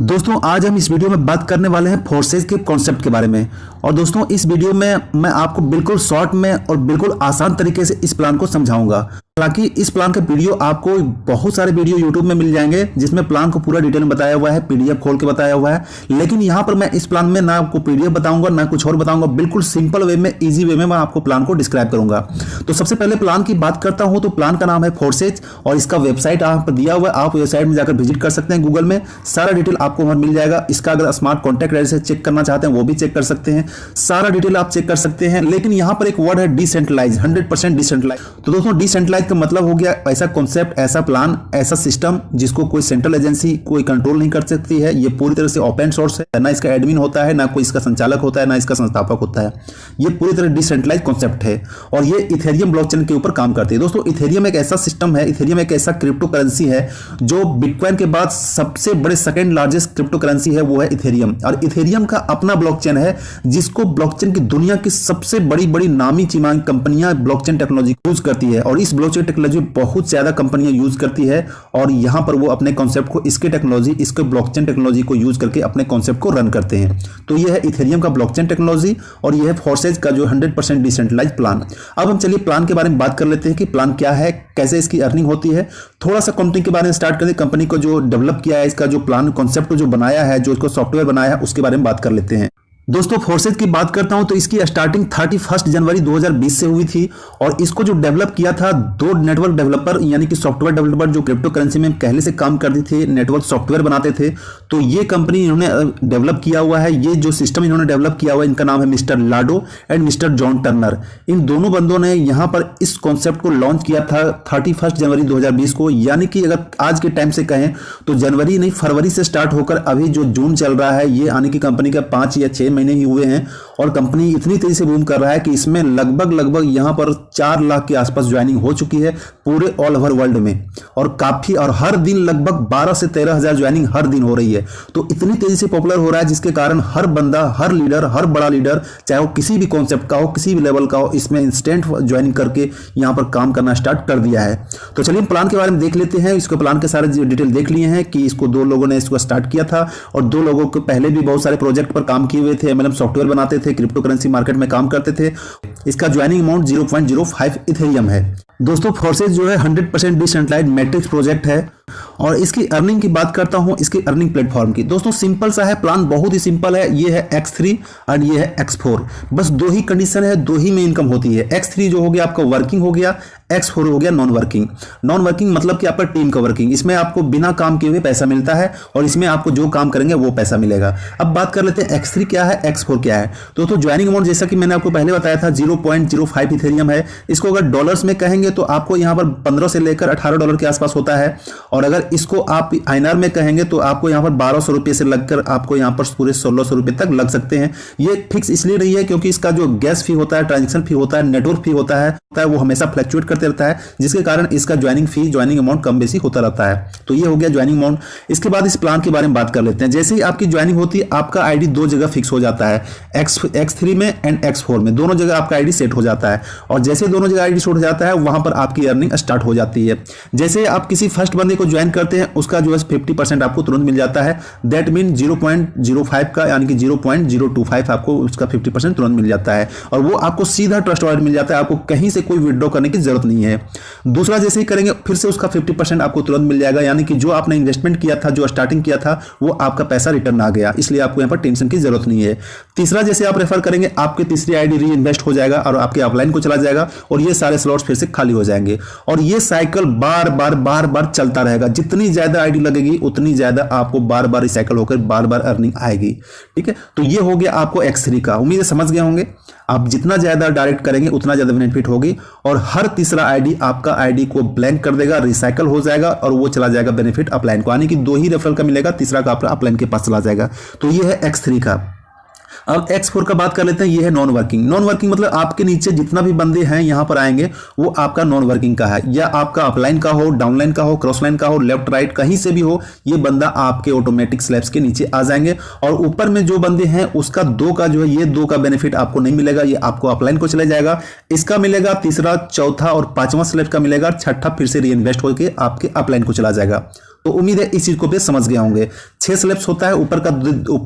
दोस्तों आज हम इस वीडियो में बात करने वाले हैं फोर्सेज के कॉन्सेप्ट के बारे में। और दोस्तों इस वीडियो में मैं आपको बिल्कुल शॉर्ट में और बिल्कुल आसान तरीके से इस प्लान को समझाऊंगा। हालांकि इस प्लान का वीडियो आपको बहुत सारे वीडियो यूट्यूब में मिल जाएंगे जिसमें प्लान को पूरा डिटेल में बताया हुआ है, पीडीएफ खोल के बताया हुआ है। लेकिन यहाँ पर मैं इस प्लान में ना आपको पीडीएफ बताऊंगा ना कुछ और बताऊंगा, बिल्कुल सिंपल वे में, इजी वे में मैं आपको प्लान को डिस्क्राइब करूंगा। तो सबसे पहले प्लान की बात करता हूं तो प्लान का नाम है फोर्सेज और इसका वेबसाइट आप दिया हुआ है। आप वेबसाइट में जाकर विजिट कर सकते हैं, गूगल में सारा डिटेल आपको वहां मिल जाएगा। इसका अगर स्मार्ट कॉन्टैक्ट रजिस्टर चेक करना चाहते हैं वो भी चेक कर सकते हैं, सारा डिटेल आप चेक कर सकते हैं। लेकिन यहाँ पर एक वर्ड है डिसेंट्रलाइज, 100% डिसेंट्रलाइज। तो दोस्तों डिसेंट्रलाइज का मतलब हो गया ऐसा कॉन्सेप्ट, ऐसा प्लान, ऐसा सिस्टम जिसको कोई सेंट्रल एजेंसी कोई कंट्रोल नहीं कर सकती है। ये पूरी तरह से ओपन सोर्स है, ना इसका एडमिन होता है, ना कोई इसका संचालक होता है, ना इसका संस्थापक होता है। ये पूरी तरह डिसेंट्रलाइज कॉन्सेप्ट है और ये इथेरियम ब्लॉकचेन के ऊपर काम करती है। दोस्तों इथेरियम एक ऐसा सिस्टम है, इथेरियम एक ऐसा क्रिप्टो करेंसी है जो बिटकॉइन के बाद सबसे बड़े सेकंड लार्जेस्ट क्रिप्टो करेंसी है, वो है इथेरियम। और इथेरियम का अपना ब्लॉकचेन है जिसको ब्लॉकचेन की दुनिया की सबसे बड़ी बड़ी नामी चीमांग कंपनियां ब्लॉकचेन टेक्नोलॉजी यूज करती है। और इस ब्लॉकचेन टेक्नोलॉजी बहुत ज्यादा कंपनियां यूज करती है और यहां पर वो अपने कॉन्सेप्ट को, इसके टेक्नोलॉजी, इसके ब्लॉकचेन टेक्नोलॉजी को यूज करके अपने कॉन्सेप्ट को रन करते हैं। तो ये है इथेरियम का ब्लॉकचेन टेक्नोलॉजी और ये है फोर्सेज का जो 100% डिसेंट्रलाइज प्लान। अब हम चलिए प्लान के बारे में बात कर लेते हैं कि प्लान क्या है, कैसे इसकी अर्निंग होती है। थोड़ा सा कंपनी के बारे में स्टार्ट करते हैं। कंपनी को जो डेवलप किया है, इसका जो प्लान कॉन्सेप्ट जो बनाया है, जो इसको सॉफ्टवेयर बनाया है, उसके बारे में बात कर लेते हैं। दोस्तों फोर्सेज की बात करता हूं तो इसकी स्टार्टिंग 31 जनवरी 2020 से हुई थी और इसको जो डेवलप किया था दो नेटवर्क डेवलपर, यानी कि सॉफ्टवेयर डेवलपर जो क्रिप्टो करेंसी में पहले से काम करते थे, नेटवर्क सॉफ्टवेयर बनाते थे। तो ये कंपनी इन्होंने डेवलप किया हुआ है। ये जो सिस्टम इन्होंने डेवलप किया हुआ है, इनका नाम है mister Lado and mister John Turner. इन दोनों बंदों ने यहाँ पर इस कॉन्सेप्ट को लॉन्च किया था 31 जनवरी 2020 को। यानी कि अगर आज के टाइम से कहें तो जनवरी नहीं, फरवरी से स्टार्ट होकर अभी जो जून चल रहा है, ये आने की कंपनी का 5 या 6 महीने ही हुए हैं और कंपनी इतनी तेजी से बूम कर रहा है कि इसमें लगभग यहां पर 4 लाख के आसपास ज्वाइनिंग हो चुकी है पूरे ऑल ओवर वर्ल्ड में। और काफी, और हर दिन लगभग 12 से 13 हजार ज्वाइनिंग हर दिन हो रही है। तो इतनी तेजी से पॉपुलर हो रहा है जिसके कारण हर बंदा, हर लीडर, हर बड़ा लीडर, चाहे वो किसी भी कॉन्सेप्ट का हो, किसी भी लेवल का हो, इसमें इंस्टेंट ज्वाइनिंग करके यहां पर काम करना स्टार्ट कर दिया है। तो चलिए प्लान के बारे में देख लेते हैं। इसको प्लान के सारे डिटेल देख लिए हैं कि इसको 2 लोगों ने इसको स्टार्ट किया था और 2 लोगों को पहले भी बहुत सारे प्रोजेक्ट पर काम किए हुए थे, मतलब सॉफ्टवेयर बनाते थे, क्रिप्टो करेंसी मार्केट में काम करते थे। इसका ज्वाइनिंग अमाउंट 0.05 इथेरियम है। दोस्तों फोर्सेज जो है 100% डिसेंट्रलाइज्ड मैट्रिक्स प्रोजेक्ट है। और इसकी अर्निंग की बात करता हूं, इसकी अर्निंग प्लेटफॉर्म की। दोस्तों सिंपल सा है प्लान, बहुत ही सिंपल है। ये है X3 और ये है X4। बस 2 ही कंडीशन है, 2 ही में इनकम होती है। X3 जो हो गया आपका वर्किंग हो गया, X4 हो गया नॉन वर्किंग। नॉन वर्किंग मतलब कि आपका टीम का वर्किंग, इसमें आपको बिना काम किए हुए पैसा मिलता है और इसमें आपको जो काम करेंगे वो पैसा मिलेगा। अब बात कर लेते हैं X3 क्या है, X4 क्या है। दोस्तों ज्वाइनिंग अमाउंट जैसा कि मैंने आपको पहले बताया था 0.05 इथेरियम है। इसको अगर डॉलर्स में कहेंगे तो आपको यहाँ पर 15 से लेकर 18 डॉलर के आसपास होता है। और अगर इसको आप INR में कहेंगे तो आपको यहाँ पर 1200 रुपये से लगकर आपको यहाँ पर पूरे 1600 रुपये तक लग सकते हैं। ये फिक्स इसलिए नहीं है क्योंकि इसका जो गैस फी होता है, ट्रांजेक्शन फी होता है, नेटवर्क फी होता है, वो हमेशा फ्लक्चुएट करते रहता है, जिसके कारण इसका ज्वाइनिंग फी, ज्वाइनिंग अमाउंट कम बेसी होता रहता है। तो ये हो गया ज्वाइनिंग अमाउंट। इसके बाद इस प्लान के बारे में बात कर लेते हैं। जैसे ही आपकी ज्वाइनिंग होती है आपका आईडी 2 जगह फिक्स हो जाता है, X3 में एंड X4 में, दोनों जगह आपका आईडी सेट हो जाता है। और जैसे दोनों जगह आईडी सेट हो जाता है वहां पर आपकी अर्निंग स्टार्ट हो जाती है। जैसे आप किसी फर्स्ट बंदे को ज्वाइन करते हैं उसका जो है 50% आपको तुरंत मिल जाता है। दैट मीन 0.05 का, यानी कि 0.025 आपको उसका 50% तुरंत मिल जाता है और वो आपको सीधा ट्रस्ट वॉलेट मिल जाता है। आपको कहीं से कोई विड्रॉ करने की जरूरत नहीं है। दूसरा जैसे ही करेंगे फिर से उसका 50% आपको तुरंत मिल जाएगा, यानी कि जो आपने इन्वेस्टमेंट किया था, जो स्टार्टिंग किया था, वो आपका पैसा रिटर्न आ गया, इसलिए आपको यहाँ पर टेंशन की जरूरत नहीं है। तीसरा जैसे आप रेफर करेंगे आपके तीसरी आईडी री इन्वेस्ट हो जाएगा और आपके ऑफलाइन को चला जाएगा और ये सारे स्लॉट्स फिर से खाली हो जाएंगे और ये साइकिल बार बार चलता रहेगा। जितनी ज्यादा आईडी लगेगी उतनी ज्यादा आपको बार बार रिसाइकल होकर बार बार अर्निंग आएगी। ठीक है, तो ये हो गया आपको X3 का। उम्मीद है समझ गए होंगे। आप जितना ज्यादा डायरेक्ट करेंगे उतना ज्यादा बेनिफिट होगी और हर तीसरा आईडी आपका आईडी को ब्लैंक कर देगा, रिसाइकल हो जाएगा और वो चला जाएगा बेनिफिट अपलाइन को, यानी कि 2 ही रेफरल का मिलेगा, तीसरा का आपका अपलाइन के पास चला जाएगा। तो ये है X3 का। अब X4 का बात कर लेते हैं। ये है नॉन वर्किंग। नॉन वर्किंग मतलब आपके नीचे जितना भी बंदे हैं यहां पर आएंगे वो आपका नॉन वर्किंग का है, या आपका अपलाइन का हो, डाउनलाइन का हो, क्रॉसलाइन का हो, लेफ्ट राइट कहीं से भी हो, ये बंदा आपके ऑटोमेटिक स्लैब्स के नीचे आ जाएंगे। और ऊपर में जो बंदे हैं उसका 2 का जो है, ये 2 का बेनिफिट आपको नहीं मिलेगा, ये आपको अपलाइन को चला जाएगा। इसका मिलेगा तीसरा, चौथा और 5वां स्लैब का मिलेगा, छठा फिर से री इन्वेस्ट होकर आपके अपलाइन को चला जाएगा। तो उम्मीद है इस चीज को भी समझ गए होंगे। 6 स्लैब्स होता है, ऊपर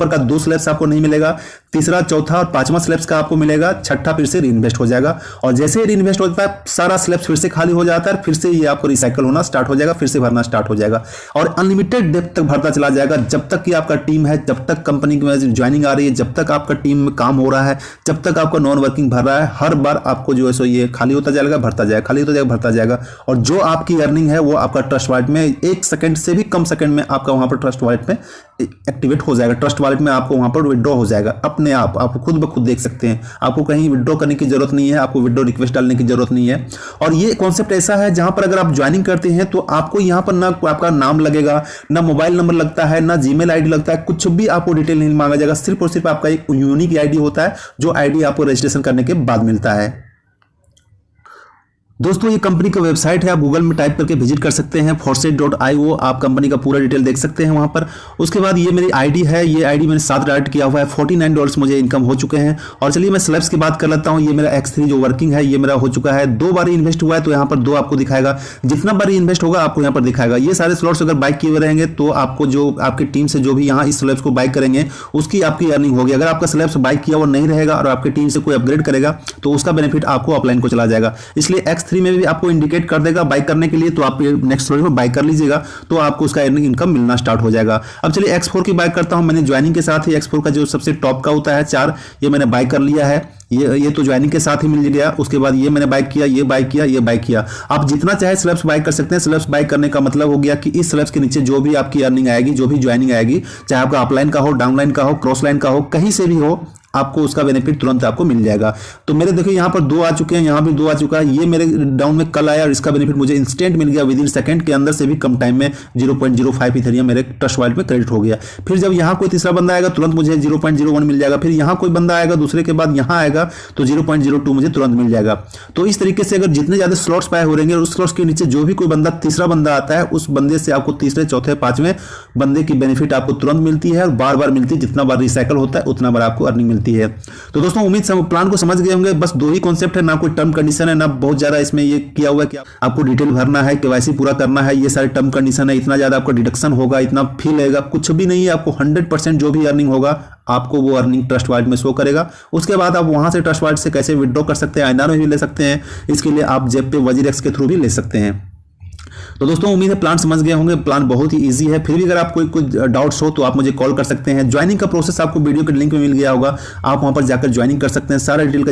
का 2 स्लैब्स आपको नहीं मिलेगा, तीसरा, चौथा और 5वां स्लैब्स का आपको मिलेगा, छठा फिर से रीइन्वेस्ट हो जाएगा। और जैसे ही रीइन्वेस्ट होता है सारा स्लैब्स फिर से खाली हो जाता है, फिर से ये आपको रिसाइकल होना स्टार्ट हो जाएगा, फिर से भरना स्टार्ट हो जाएगा और अनलिमिटेड डेप्थ तक भरता चला जाएगा, जब तक कि आपका टीम है, जब तक कंपनी में ज्वाइनिंग आ रही है, जब तक आपका टीम में काम हो रहा है, जब तक आपका नॉन वर्किंग भर रहा है, हर बार आपको जो है सो ये खाली होता जाएगा, भरता जाएगा, खाली होता जाएगा, भरता जाएगा। और जो आपकी अर्निंग है वो आपका ट्रस्ट वॉलेट में 1 सेकंड से भी कम सेकंड में आपका वहां पर ट्रस्ट वॉलेट में एक्टिवेट हो जाएगा। ट्रस्ट वॉलेट में आपको वहां पर विड्रॉ हो जाएगा अपने आप खुद ब खुद देख सकते हैं। आपको कहीं विड्रॉ करने की जरूरत नहीं है, आपको विड्रॉ रिक्वेस्ट डालने की जरूरत नहीं है। और ये कॉन्सेप्ट ऐसा है जहां पर अगर आप ज्वाइनिंग करते हैं तो आपको यहां पर ना आपका नाम लगेगा, ना मोबाइल नंबर लगता है, ना जीमेल आईडी लगता है, कुछ भी आपको डिटेल नहीं मांगा जाएगा। सिर्फ और सिर्फ आपका एक यूनिक आईडी होता है, जो आईडी आपको रजिस्ट्रेशन करने के बाद मिलता है। दोस्तों ये कंपनी का वेबसाइट है, आप गूगल में टाइप करके विजिट कर सकते हैं foresight.io, आप कंपनी का पूरा डिटेल देख सकते हैं वहां पर। उसके बाद ये मेरी आईडी है, ये आईडी मैंने 7 डायरेक्ट किया हुआ है, $49 मुझे इनकम हो चुके हैं। और चलिए मैं स्लैब्स की बात कर लेता हूँ। ये मेरा X3 जो वर्किंग है ये मेरा हो चुका है, 2 बार इन्वेस्ट हुआ है, तो यहाँ पर 2 आपको दिखाएगा, जितना बार इन्वेस्ट होगा आपको यहाँ पर दिखाएगा। ये सारे स्लॉट्स अगर बाइक किए हुए रहेंगे तो आपको जो आपकी टीम से जो भी यहाँ इस स्लैब्स को बाइक करेंगे उसकी आपकी अर्निंग होगी। अगर आपका स्लैब्स बाइक किया हुआ नहीं रहेगा और आपकी टीम से कोई अपग्रेड करेगा तो उसका बेनिफिट आपको ऑफलाइन को चला जाएगा। इसलिए X3 में भी आपको कर देगा बाइक करने के लिए, तो आप नेक्स्ट स्लॉट में बाइक कर लीजिएगा तो आपको उसका अर्निंग इनकम मिलना स्टार्ट हो जाएगा। अब चलिए X4 की बाइक करता हूं। मैंने ज्वाइनिंग के साथ ही X4 का जो सबसे टॉप का होता है 4, ये मैंने बाइक कर लिया है। ये तो ज्वाइनिंग के साथ ही मिल गया। उसके बाद ये मैंने बाइक किया, ये बाइक किया, ये बाइक किया। आप जितना चाहे स्लैब्स बाइक कर सकते हैं। स्लैब्स बाइक करने का मतलब हो गया कि इस स्लैब्स के नीचे जो भी आपकी अर्निंग आएगी, जो भी ज्वाइनिंग आएगी, चाहे आपका अपलाइन का हो, डाउनलाइन का हो, क्रॉस लाइन का हो, कहीं से भी हो, आपको उसका बेनिफिट तुरंत आपको मिल जाएगा। तो मेरे देखिए यहाँ पर 2 आ चुके हैं, यहाँ भी 2 आ चुका है। ये मेरे डाउन में कल आया और इसका बेनिफिट मुझे इंस्टेंट मिल गया, विद इन सेकंड के अंदर से भी कम टाइम में 0.05 इथेरियम मेरे ट्रस्ट वॉलेट में क्रेडिट हो गया। फिर जब यहाँ कोई तीसरा बंदा आएगा तुरंत मुझे 0.01 मिल जाएगा। फिर यहाँ कोई बंदा आएगा दूसरे के बाद यहाँ आएगा तो 0.02 मुझे तुरंत मिल जाएगा। तो इस तरीके से अगर जितने ज्यादा स्लॉट्स पाए हो रहेंगे और उस स्लॉट्स के नीचे जो भी कोई बंदा तीसरा बंदा आता है उस बंदे से आपको तीसरे, चौथे, 5वें बंदे की बेनिफिट आपको तुरंत मिलती है और बार बार मिलती है। जितना बार रिसाइकल होता है उतना बार आपको अर्निंग मिलती है। तो दोस्तों उम्मीद से प्लान को समझ गए होंगे। बस 2 ही कॉन्सेप्ट है, ना कोई टर्म कंडीशन है, ना बहुत ज्यादा इसमें ये किया हुआ है कि आपको डिटेल भरना है, केवाईसी पूरा करना है, ये सारे टर्म कंडीशन है, इतना ज्यादा आपका डिडक्शन होगा, इतना फी लगेगा, कुछ भी नहीं है। आपको 100% जो भी अर्निंग होगा आपको वो अर्निंग ट्रस्ट वॉलेट में शो करेगा। उसके बाद आप वहां से ट्रस्ट वॉलेट से कैसे विड्रॉ कर सकते हैं, आईएनआर में भी ले सकते हैं। इसके लिए आप जेब पे वजीरेक्स के थ्रू भी ले सकते हैं। तो दोस्तों उम्मीद है प्लान समझ गए होंगे। प्लान बहुत ही इजी है। फिर भी अगर आप कोई डाउट्स हो तो आप मुझे कॉल कर सकते हैं। ज्वाइनिंग का प्रोसेस आपको वीडियो के लिंक में मिल गया होगा, आप वहां पर जाकर ज्वाइनिंग कर सकते हैं। सारा डिटेल का